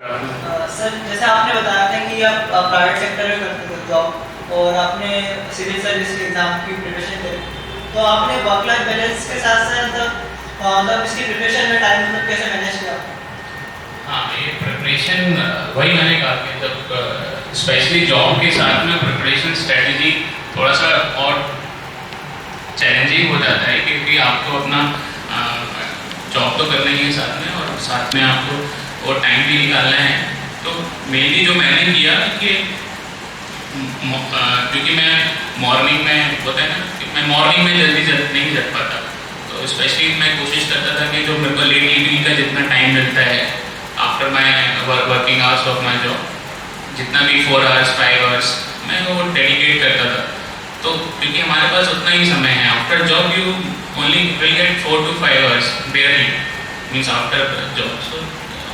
Sir जैसे आपने बताया था कि आप प्राइवेट सेक्टर में करते थे जॉब और आपने सिविल सर्विस के एग्ज़ाम की प्रिपरेशन करी, तो आपने वर्क लाइफ बैलेंस के साथ साथ मतलब इसकी प्रिपरेशन में टाइम मतलब कैसे मैनेज किया? हाँ, ये प्रिपरेशन वही मैंने कहा कि जब स्पेशली जॉब के साथ में प्रिपरेशन स्ट्रेटजी थोड़ा सा और चैलेंजिंग हो जाता है, क्योंकि आपको अपना जॉब तो करना ही है साथ में, और साथ में आपको और टाइम भी निकालना है। तो मेनली जो मैंने किया कि क्योंकि मैं मॉर्निंग में होता है ना कि मैं मॉर्निंग में जल्दी नहीं जग पाता, तो स्पेशली मैं कोशिश करता था कि जो मेरे को लेट इवनिंग का जितना टाइम मिलता है after my working hours of my job, जितना भी 4 आवर्स 5 आवर्स मैं वो डेडिकेट करता था। तो क्योंकि हमारे पास उतना ही समय है, after job you only will get 4 to 5 hours barely, means after job. So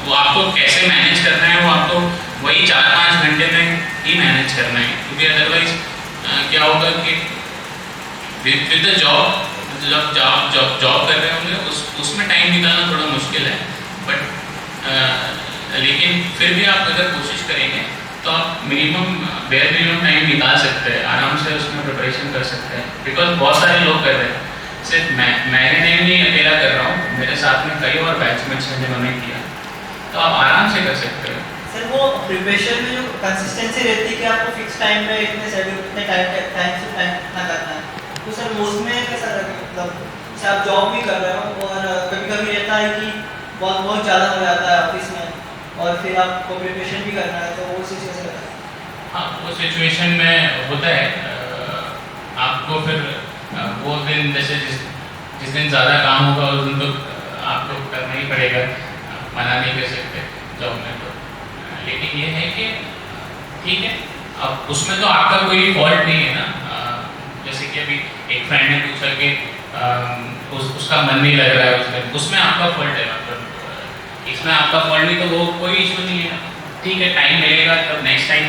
वो आपको कैसे मैनेज करना है, वो आपको वही 4-5 घंटे में ही मैनेज करना है, क्योंकि अदरवाइज क्या होगा कि विद द जॉब जब जॉब कर रहे होंगे उसमें टाइम निकालना थोड़ा मुश्किल है, बट लेकिन फिर भी आप अगर कोशिश करेंगे तो आप बेयर मिनिमम टाइम निकाल सकते हैं, आराम से उसमें प्रिपरेशन कर सकते हैं। बिकॉज बहुत सारे लोग कर रहे हैं, सिर्फ मैंने नहीं अकेला कर रहा हूँ, मेरे साथ में कई और बैचमेट्स हैं जिन्होंने किया, तो आप आराम से कर सकते हो। सर वो प्रिपरेशन में जो कंसिस्टेंसी रहती है कि आपको फिक्स टाइम में इतने शेड्यूल इतने टाइम से टाइम इतना करना है, तो सर उसमें कैसा रहता है? मतलब जैसे आप जॉब भी कर रहे हो और कभी कभी रहता है कि बहुत ज़्यादा हो जाता है ऑफिस में, और फिर आपको प्रिपरेशन भी करना है, तो वो चीज़ कैसे रहता है? हाँ, वो सिचुएशन में होता है, आपको फिर वो दिन जैसे जिस दिन ज़्यादा काम होगा उस दिन तो आपको करना ही पड़ेगा, मना नहीं कर सकते जॉब में। तो लेकिन ये है कि ठीक है, अब उसमें तो आपका कोई फॉल्ट नहीं है ना। जैसे कि अभी एक फ्रेंड ने पूछा कि उसका मन नहीं लग रहा है उस दिन, उसमें आपका फॉल्ट है, मतलब इसमें आपका फॉल्ट नहीं, तो वो कोई इशू नहीं है, ठीक है, टाइम मिलेगा तब नेक्स्ट टाइम।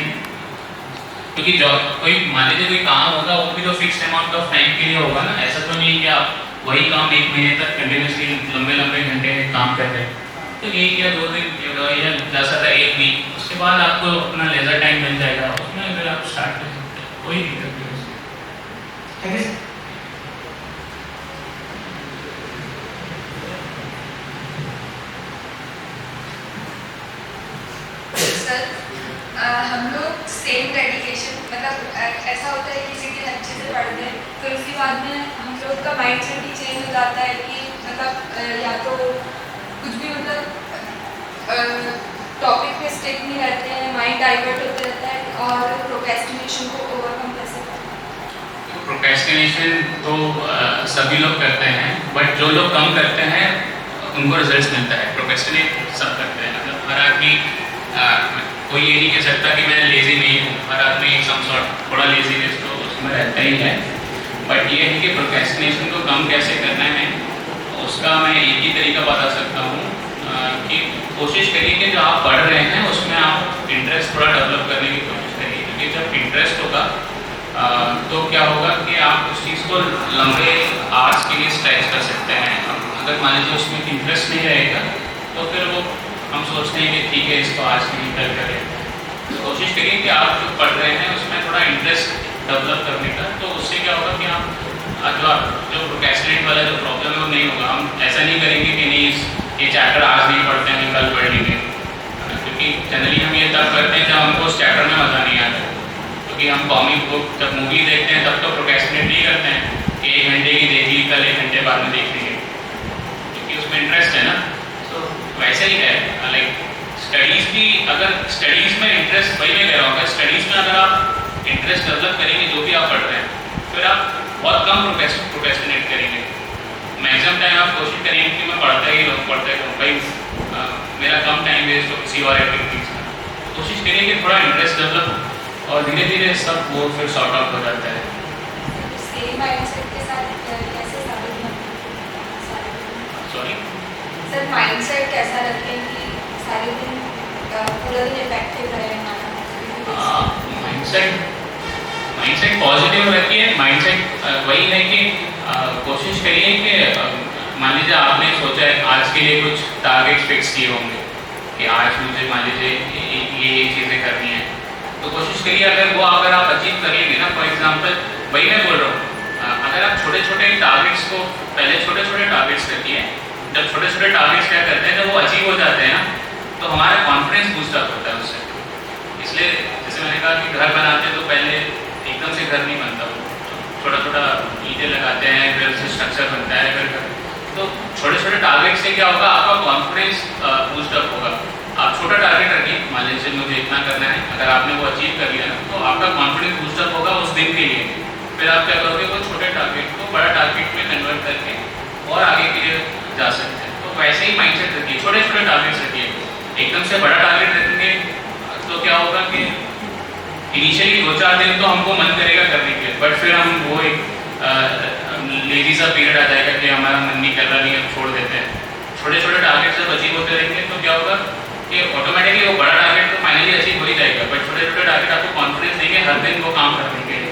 क्योंकि जॉब कोई मान लीजिए कोई काम होगा, वो भी तो फिक्स अमाउंट ऑफ टाइम के लिए होगा ना, ऐसा तो नहीं कि आप वही काम 1 महीने तक कंटिन्यूसली लंबे घंटे काम कर रहे हैं। तो यही क्या 2 दिन या जैसा था 1 वीक, उसके बाद आपको अपना लेजर टाइम मिल जाएगा, उसमें अगर आप स्टार्ट कर सकते हैं, कोई दिक्कत नहीं है। Thank you. हम लोग सेम डेडिकेशन, मतलब ऐसा होता है किसी दिन अच्छे से पढ़ते हैं, फिर उसके बाद में हम लोग का माइंड सेट ही चेंज हो जाता है कि मतलब या तो कुछ भी मतलब टॉपिक पे स्टिक नहीं रहते हैं, माइंड डाइवर्ट होते रहता है, और प्रोक्रेस्टिनेशन को ओवरकम कैसे करते हैं? प्रोक्रेस्टिनेशन तो सभी लोग करते हैं, बट जो लोग कम करते हैं उनको रिजल्ट मिलता है। प्रोक्रेस्टिनेट सब करते हैं, मतलब हर आदमी कोई ये नहीं कह सकता कि मैं लेज़ी नहीं हूँ, हर आदमी सम सॉर्ट थोड़ा लेज़ीनेस तो उसमें रहता ही है। बट ये है कि प्रोक्रेस्टिनेशन को कम कैसे करना है, उसका मैं एक ही तरीका बता सकता हूँ कि कोशिश करिए कि जो आप पढ़ रहे हैं उसमें आप इंटरेस्ट थोड़ा डेवलप करने की कोशिश करिए, क्योंकि जब इंटरेस्ट होगा तो क्या होगा कि आप उस चीज़ को लंबे आवर्स के लिए स्ट्रेच कर सकते हैं। अगर मान लीजिए उसमें इंटरेस्ट नहीं रहेगा तो फिर वो हम सोचते हैं कि ठीक है इसको आज नहीं कल करें। तो कोशिश करिए कि आप जो पढ़ रहे हैं उसमें थोड़ा इंटरेस्ट डेवलप करने का, तो उससे क्या होगा कि आप जो प्रोक्रेस्टिनेट वाला जो प्रॉब्लम है वो नहीं होगा। हम ऐसा नहीं करेंगे कि नहीं ये चैप्टर आज नहीं पढ़ते हैं कल पढ़ लेंगे, क्योंकि जनरली हम ये तब करते हैं जब हमको उस चैप्टर में मज़ा नहीं आता। क्योंकि हम कॉमिक बुक जब मूवी देखते हैं तब तो प्रोक्रेस्टिनेट नहीं करते हैं कि 1 घंटे की देख ली, कल 1 घंटे बाद में देख लेंगे, क्योंकि उसमें इंटरेस्ट है ना। तो वैसे ही है, लाइक स्टडीज़ भी, अगर स्टडीज़ में इंटरेस्ट, वही मैं कह रहा हूँ, अगर स्टडीज़ में अगर आप इंटरेस्ट डेवलप करेंगे जो भी आप पढ़ रहे हैं, फिर आप बहुत कम प्रोक्रेस्टिनेट करेंगे। मैक्सिमम टाइम आप कोशिश करेंगे कि मैं पढ़ता ही रहूँ भाई, मेरा कम टाइम वेस्ट हो किसी और एक्टिविटीज़ में। कोशिश करिए कि थोड़ा इंटरेस्ट डेवलप हो, और धीरे धीरे सब वो फिर सॉर्ट आउट हो जाता है। सेम माइंडसेट के साथ कैसे सॉरी सर, माइंडसेट कैसा रखें कि सारे दिन पूरा दिन इफेक्टिव रहे हमारा? माइंडसेट पॉजिटिव रखिए। माइंडसेट वही है कि कोशिश करिए कि मान लीजिए आपने सोचा है आज के लिए कुछ टारगेट फिक्स किए होंगे, कि आज मुझे मान लीजिए ये चीज़ें करनी है, तो कोशिश करिए अगर आप अचीव कर लेंगे ना, फॉर एग्जांपल वही मैं बोल रहा हूँ, अगर आप छोटे छोटे टारगेट्स को पहले छोटे छोटे टारगेट्स रखिए, जब छोटे छोटे टारगेट्स क्या करते हैं, जब वो अचीव हो जाते हैं ना, तो हमारा कॉन्फिडेंस बूस्ट अप होता है उससे। इसलिए जैसे मैंने कहा कि घर बनाते तो पहले एकदम से घर नहीं बनता, छोटा छोटा ईंटें लगाते हैं, फिर उससे स्ट्रक्चर बनता है, फिर तो छोटे छोटे टारगेट से क्या होगा, आपका कॉन्फिडेंस बूस्ट अप होगा। आप छोटा टारगेट रखिए, मान लीजिए मुझे इतना करना है, अगर आपने वो अचीव कर लिया ना, तो आपका कॉन्फिडेंस बूस्ट अप होगा उस दिन के लिए। फिर आप क्या करोगे, वो छोटे टारगेट को बड़ा टारगेट में कन्वर्ट करके और आगे के लिए जा सकते हैं। तो वैसे ही माइंडसेट रखिए, छोटे छोटे टारगेट्स रखिए। एकदम से बड़ा टारगेट रखेंगे तो क्या होगा कि इनिशियली 2-4 दिन तो हमको मन करेगा करने के, बट फिर हम वो एक लेजी सा पीरियड आ जाएगा कि हमारा मन नहीं कर रहा, नहीं हम छोड़ देते हैं। छोटे छोटे टारगेट जब अचीव होते रहेंगे तो क्या होगा कि ऑटोमेटिकली वो बड़ा टारगेट तो फाइनली अचीव हो ही जाएगा, बट छोटे छोटे टारगेट आपको कॉन्फिडेंस देंगे हर दिन वो काम करने के लिए।